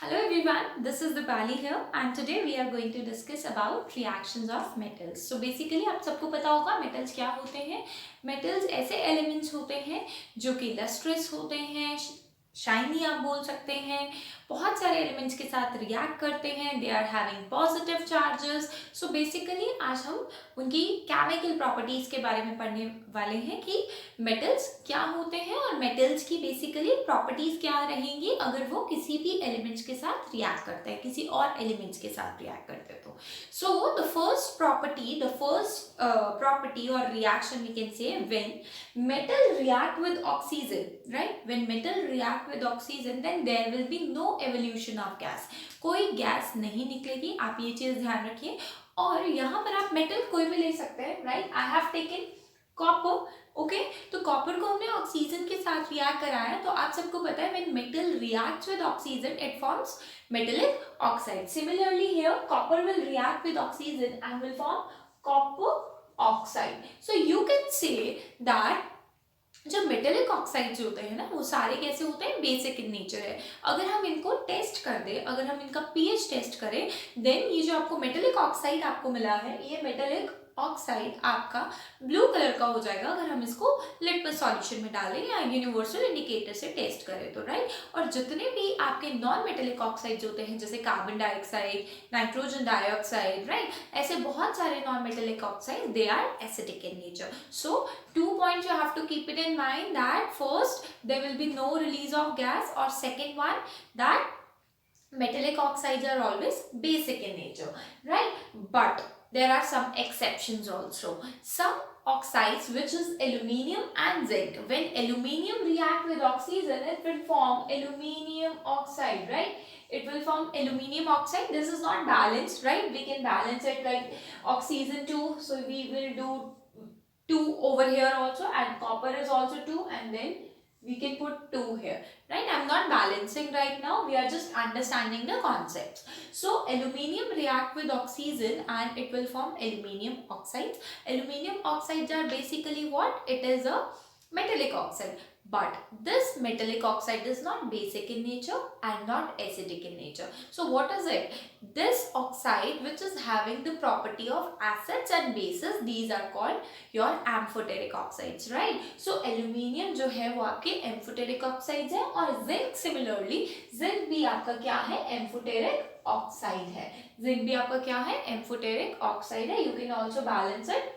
Hello everyone, this is Dipali here and today we are going to discuss about reactions of metals. So basically आप सबको पता होगा metals क्या होते हैं. Metals ऐसे elements होते हैं जो कि lustrous होते हैं, शाइनी आप बोल सकते हैं, बहुत सारे एलिमेंट्स के साथ रिएक्ट करते हैं. They are having positive charges. So basically आज हम उनकी केमिकल प्रॉपर्टीज के बारे में पढ़ने वाले हैं कि मेटल्स क्या होते हैं और मेटल्स की बेसिकली प्रॉपर्टीज क्या रहेंगी अगर वो किसी भी एलिमेंट्स के साथ रिएक्ट करते हैं, किसी और एलिमेंट्स के साथ रिएक्ट करते हैं. तो so the first property or reaction we can say when metal react with oxygen, right? When metal react with oxygen then there will be no evolution of gas. कोई गैस नहीं निकलेगी, आप ये चीज ध्यान रखिए. और यहाँ पर आप मेटल कोई भी ले सकते हैं, right? I have taken copper. Okay, तो कॉपर को हमने ऑक्सीजन के साथ रिएक्ट कराया. तो आप सबको पता है when metal reacts with oxygen it forms metallic oxide. Similarly here copper will react with oxygen and will form copper oxide. So you can say that जो मेटेलिक ऑक्साइड्स होते हैं ना वो सारे कैसे होते हैं, बेसिक इन नेचर है. अगर हम इनको टेस्ट कर दे, अगर हम इनका पीएच टेस्ट करें, देन ये जो आपको मेटेलिक ऑक्साइड आपको मिला है, ये मेटेलिक ऑक्साइड आपका ब्लू कलर का हो जाएगा अगर हम इसको लिटमस सॉल्यूशन में डालें या यूनिवर्सल इंडिकेटर से टेस्ट करें तो, राइट? और जितने भी आपके नॉन मेटेलिक ऑक्साइड्स होते हैं जैसे carbon dioxide, nitrogen dioxide, right, ऐसे बहुत सारे non metallic oxide they are acidic in nature. So 2 points you have to keep it in mind that first there will be no release of gas, or second one that metallic oxides are always basic in nature, right? But there are some exceptions also. Some oxides which is aluminium and zinc, when aluminium react with oxygen it will form aluminium oxide, right? It will form aluminium oxide. This is not balanced, right? We can balance it like oxygen 2, so we will do 2 over here also, and copper is also 2, and then we can put 2 here, right? I'm not balancing right now, we are just understanding the concepts. So aluminium react with oxygen and it will form aluminium oxides. Aluminium oxides are basically what? It is a metallic oxide. But this metallic oxide is not basic in nature and not acidic in nature. So what is it? This oxide which is having the property of acids and bases, these are called your amphoteric oxides, right? So aluminium जो है वो आपके amphoteric oxides है, और zinc similarly, zinc भी आपका क्या है? amphoteric oxide है. zinc भी आपका क्या है? amphoteric oxide है. You can also balance it.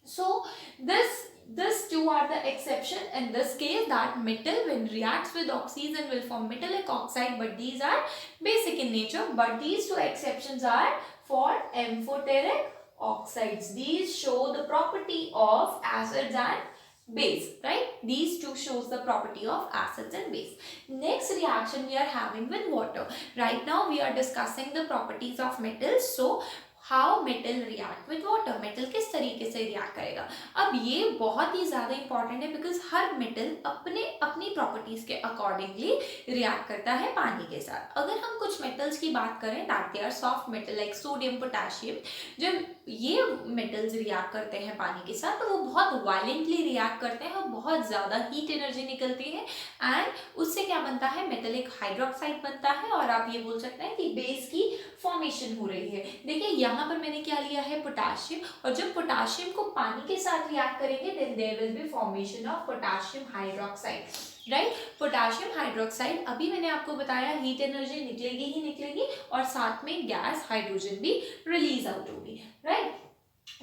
So this two are the exception in this case, that metal when reacts with oxygen will form metallic oxide, but these are basic in nature. But these two exceptions are for amphoteric oxides. These show the property of acids and base, right? These two shows the property of acids and base. Next reaction we are having with water. Right now we are discussing the properties of metals. So how metal react with water, metal किस तरीके से react करेगा. अब ये बहुत ही ज़्यादा important है because her metal अपने अपनी प्रॉपर्टीज के अकॉर्डिंगली रिएक्ट करता है पानी के साथ. अगर हम कुछ मेटल्स की बात करें that they are soft metal like sodium, potassium, जब ये मेटल्स रिएक्ट करते हैं पानी के साथ तो वो बहुत वायलेंटली रिएक्ट करते हैं और बहुत ज़्यादा हीट एनर्जी निकलती है, एंड उससे क्या बनता है? मेटेलिक हाइड्रोक्साइड बनता है, और आप ये बोल सकते हैं कि बेस की फॉर्मेशन हो रही है. देखिए यहाँ पर मैंने क्या लिया है? पोटाशियम, और जब पोटाशियम को पानी के साथ रिएक्ट करेंगे then there will be formation of potassium hydroxide, right? Potassium hydroxide अभी मैंने आपको बताया हीट एनर्जी निकलेगी ही निकलेगी, और साथ में गैस हाइड्रोजन भी रिलीज आउट होगी, right?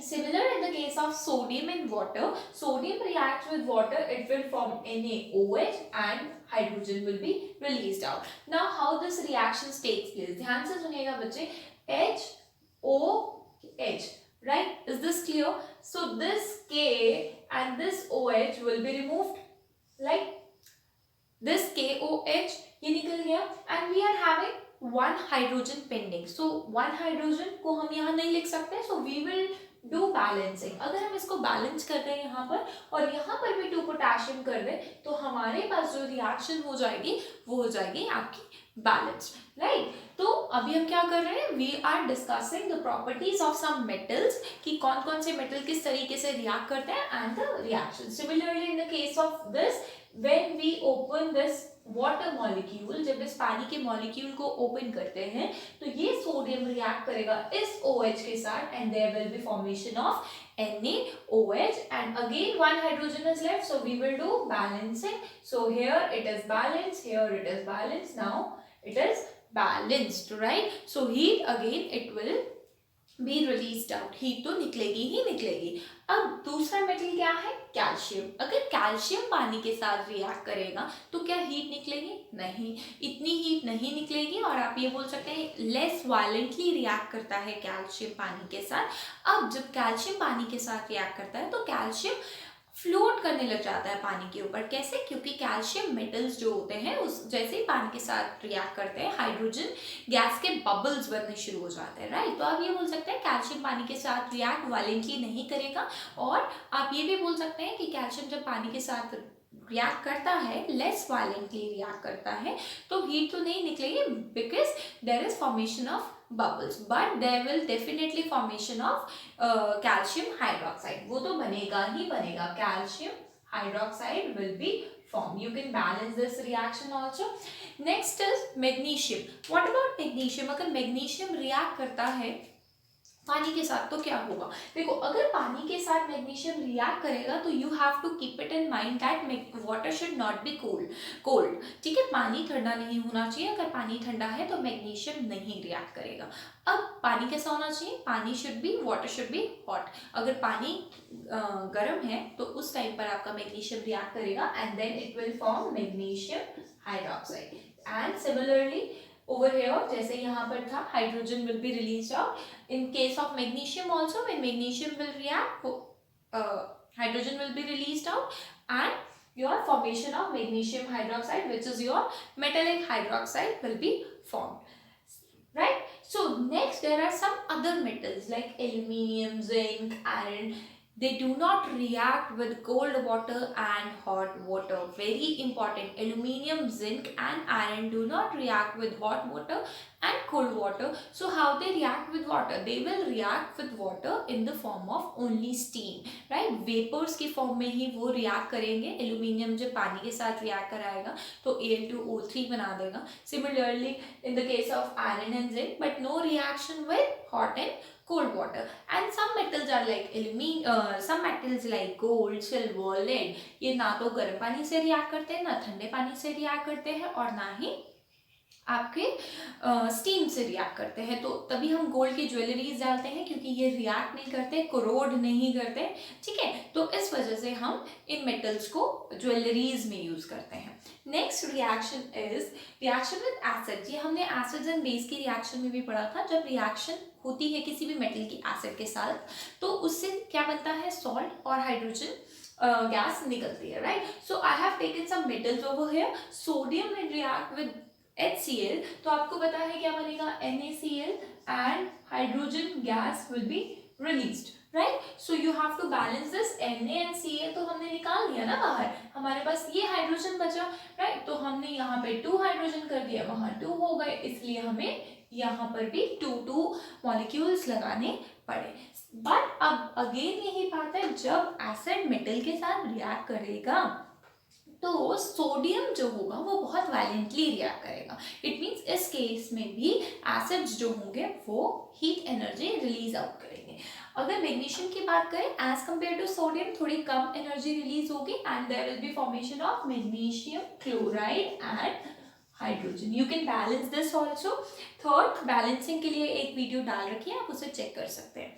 Similar in the case of sodium and water, sodium reacts with water, it will form NaOH and hydrogen will be released out. Now how this reaction takes place? ध्यान से सुनिएगा बच्चे. HOH, right? Is this clear? So this K and this OH will be removed, like this KOH ये निकल गया, and we are having one hydrogen pending. So one hydrogen को हम यहाँ नहीं लिख सकते, so we will do balancing. अगर हम इसको बैलेंस कर दें यहाँ पर और यहाँ पर भी 2 पोटेशियम कर दें तो हमारे पास जो रिएक्शन हो जाएगी वो हो जाएगी आपकी बैलेंस्ड, राइट। तो अभी हम क्या कर रहे हैं, we are discussing the properties of some metals, कि कौन कौन से मेटल किस तरीके से रिएक्ट करते हैं and the reaction. Similarly in the case of this, when we open this water molecule, जब इस पानी के मॉलिक्यूल को ओपन करते हैं तो ये सोडियम रिएक्ट करेगा इस OH के साथ and there will be formation of NaOH, and again one hydrogen is left, so we will do balancing. So here it is balanced, here it is balanced, now it is balanced, right? So heat again it will be released out, heat तो निकलेगी ही निकलेगी। अब दूसरा metal क्या है, calcium. अगर calcium पानी के साथ रिएक्ट करेगा तो क्या हीट निकलेगी, नहीं, इतनी हीट नहीं निकलेगी, और आप ये बोल सकते हैं लेस वायलेंटली रिएक्ट करता है कैल्शियम पानी के साथ। अब जब कैल्शियम पानी के साथ रिएक्ट करता है तो कैल्शियम फ्लोट करने लग जाता है पानी के ऊपर। कैसे, क्योंकि कैल्शियम मेटल्स जो होते हैं उस जैसे ही पानी के साथ रिएक्ट करते हैं हाइड्रोजन गैस के बबल्स बनने शुरू हो जाते हैं, राइट। तो आप ये बोल सकते हैं कैल्शियम पानी के साथ रिएक्ट वायलेंटली नहीं करेगा, और आप ये भी बोल सकते हैं कि कैल्शियम जब पानी के साथ रिएक्ट करता है, लेस वायलेंटली रिएक्ट करता है, तो हीट तो नहीं निकलेगी because there is formation of bubbles, but there will definitely formation of calcium hydroxide, वो तो बनेगा ही बनेगा, calcium hydroxide will be formed. You can balance this reaction also. Next is magnesium. What about magnesium? अगर magnesium react करता है पानी के साथ तो क्या होगा, देखो अगर पानी के साथ मैग्नीशियम रिएक्ट करेगा तो you have to keep it in mind that water should not be cold, ठीक है, पानी ठंडा नहीं होना चाहिए। अगर पानी ठंडा है तो मैग्नीशियम नहीं रिएक्ट करेगा। अब पानी कैसा होना चाहिए, पानी should be, water should be hot. अगर पानी गर्म है तो उस टाइम पर आपका मैग्नीशियम रिएक्ट करेगा and then it will form magnesium hydroxide. And similarly over here जैसे यहाँ पर था hydrogen will be released out. In case of magnesium also, when magnesium will react, hydrogen will be released out and your formation of magnesium hydroxide, which is your metallic hydroxide, will be formed, right? So next there are some other metals like aluminium, zinc, iron. They do not react with cold water and hot water. Very important. Aluminium, zinc and iron do not react with hot water and cold water. So how they react with water? They will react with water in the form of only steam, right? Vapors की form में ही वो react करेंगे। Aluminium जब पानी के साथ react कराएगा तो Al2O3 बना देगा। Similarly in the case of iron and zinc, but no reaction with hot and cold water. And some metals are like some metals like gold, silver, lead, ये ना तो गर्म पानी से रिएक्ट करते हैं, ना ठंडे पानी से रिएक्ट करते हैं, और ना ही आपके स्टीम से रिएक्ट करते हैं। तो तभी हम गोल्ड की ज्वेलरीज डालते हैं क्योंकि ये रिएक्ट नहीं करते, कोरोड नहीं करते, ठीक है। तो इस वजह से हम इन मेटल्स को ज्वेलरीज में यूज करते हैं। Next reaction is reaction with acid. ये हमने एसिड्स एंड बेस की रिएक्शन में भी पढ़ा था। जब रिएक्शन होती है किसी भी मेटल की एसिड के साथ तो उससे क्या बनता है, सॉल्ट और हाइड्रोजन गैस निकलती है, right. So I have taken some metals over here. Sodium will react with HCl, तो आपको पता है क्या बनेगा, NaCl and hydrogen gas will be released, right? So you have to balance this. Na and Cl तो हमने निकाल दिया ना बाहर, हमारे पास ये हाइड्रोजन बचा, right? तो हमने यहाँ पे 2 हाइड्रोजन कर दिया, वहाँ 2 हो गए, इसलिए हमें यहाँ पर भी 2 मॉलिक्यूल्स लगाने पड़े। बट अब अगेन यही बात है, जब एसिड मेटल के साथ रिएक्ट करेगा तो सोडियम जो होगा वो बहुत वायलेंटली रिएक्ट करेगा। इट मीन्स इस केस में भी एसिड्स जो होंगे वो हीट एनर्जी रिलीज आउट करेंगे। अगर मैग्नीशियम की बात करें, एज कम्पेयर टू सोडियम थोड़ी कम एनर्जी रिलीज होगी and there will be formation of magnesium chloride and hydrogen. You can balance this also. Third, balancing के लिए एक वीडियो डाल रखी है, आप उसे चेक कर सकते हैं।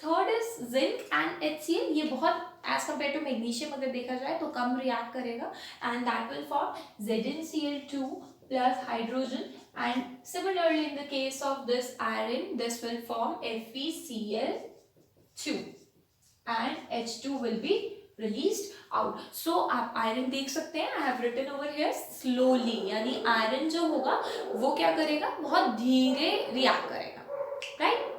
Third is zinc and HCl। ये बहुत एज कम्पेयर टू मैग्नीशियम अगर देखा जाए तो कम रिएक्ट करेगा and that will form ZnCl2 plus hydrogen and similarly in the case of this iron this will form FeCl2 and H2 will be released out. So आप iron देख सकते हैं, I have written over here slowly, यानी iron जो होगा वो क्या करेगा, बहुत धीरे रिएक्ट करेगा, राइट।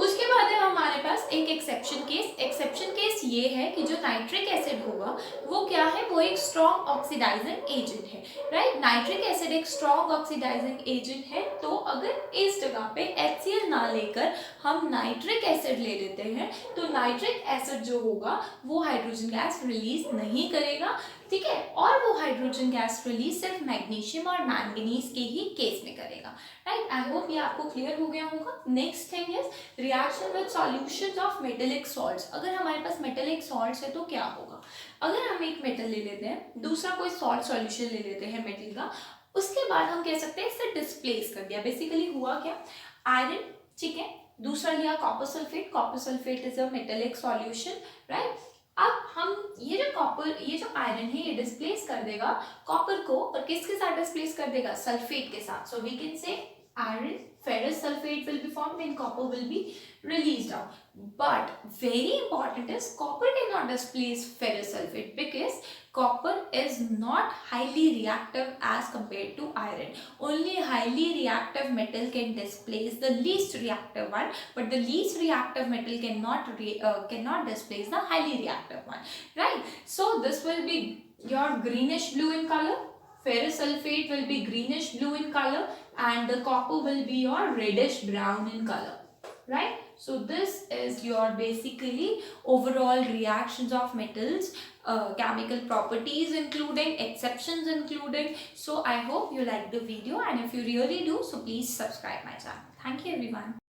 उसके बाद है हमारे हमारे पास एक एक्सेप्शन केस ये है कि जो नाइट्रिक एसिड होगा वो क्या है, वो एक स्ट्रॉन्ग ऑक्सीडाइजिंग एजेंट है, राइट। नाइट्रिक एसिड एक स्ट्रॉन्ग ऑक्सीडाइजिंग एजेंट है, तो अगर इस जगह पे HCl ना लेकर हम नाइट्रिक एसिड ले लेते हैं तो नाइट्रिक एसिड जो होगा वो हाइड्रोजन गैस रिलीज नहीं करेगा, ठीक है। और वो हाइड्रोजन गैस रिलीज सिर्फ मैग्नीशियम और मैंगनीज के ही केस में करेगा, राइट। आई होप ये आपको क्लियर हो गया होगा। Next thing is reaction with solutions of metallic salts. अगर हमारे पास मेटेलिक सॉल्ट्स है तो क्या होगा, अगर हम एक मेटल ले लेते हैं, दूसरा कोई सॉल्ट सॉल्यूशन ले लेते हैं मेटल का, उसके बाद हम कह सकते हैं इसे डिस्प्लेस कर दिया। बेसिकली हुआ क्या, आयरन, ठीक है, दूसरा लिया copper sulphate is a metallic solution, right. अब हम ये जो आयरन है ये डिस्प्लेस कर देगा कॉपर को, और किसके साथ डिस्प्लेस कर देगा, सल्फेट के साथ। So we can say iron ferrous sulfate will be formed and copper will be released out. But very important is copper cannot displace ferrous sulfate because copper is not highly reactive as compared to iron. Only highly reactive metal can displace the least reactive one, but the least reactive metal cannot displace the highly reactive one, right? So this will be your greenish blue in color. Ferrous sulfate will be greenish blue in color and the copper will be your reddish brown in color, right? So this is your basically overall reactions of metals, chemical properties including, exceptions including. So I hope you like the video, and if you really do, so please subscribe my channel. Thank you everyone.